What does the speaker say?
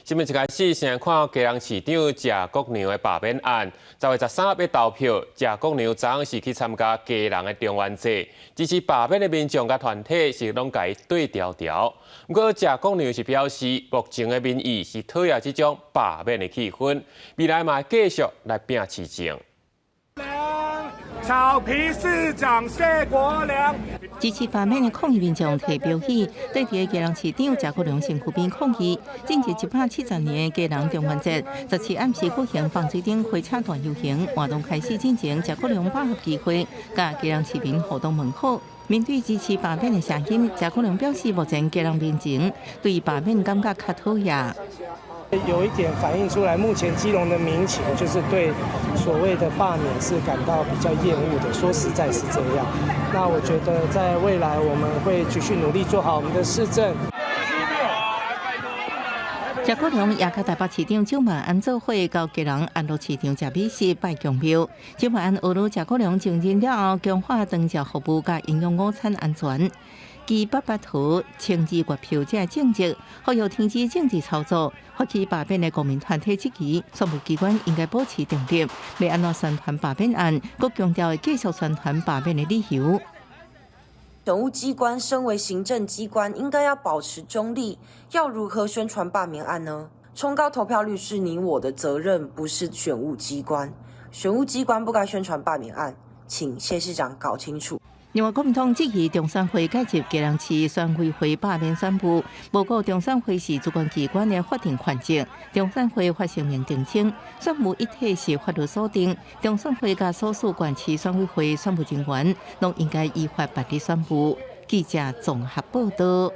新闻一开始，先看基隆市长谢国良的罢免案。10月13日要投票，谢国良昨昏是去参加基隆的中元节，支持罢免的民众甲团体是拢甲伊对调调。不过谢国良是表示，目前的民意是讨厌这种罢免的气氛，未来嘛继续来拼市政。草皮市长谢国良支持罢免的抗议民众提标语，对伫基隆市长谢国良身躯边抗议。正值170年的基隆中元节，17暗时举行放水顶火车大游行，活动开始进行，谢国良把握机会，甲基隆市民互动问好。面对支持罢免的声音，谢国良表示，目前基隆民情对罢免感觉较讨厌。有一点反映出来，目前基隆的民情就是对所谓的罢免是感到比较厌恶的。说实在是这样。那我觉得在未来我们会继续努力做好我们的市政。谢国良也甲台北市长蒋万安做伙到基隆安乐市场食美食拜强庙。蒋万安学了谢国良上任了后，强化长照服务甲营养午餐安全。其800图清治月票这政绩，呼吁停止政治操作，发起罢免的国民团体质疑，双务机关应该保持中立，要安怎宣传罢免案，佮强调会继续宣传罢免的理由。选务机关身为行政机关，应该要保持中立，要如何宣传罢免案呢？冲高投票率是你我的责任，不是选务机关。选务机关不该宣传罢免案，请谢市长搞清楚。另外，国民党质疑中选会介入基隆市选委会罢免宣布，无顾中选会是主管机关的法定权责。中选会发声明澄清，选务一体是法律所定，中选会甲所属县市选委会选务人员，拢应该依法办理选务。记者综合报道。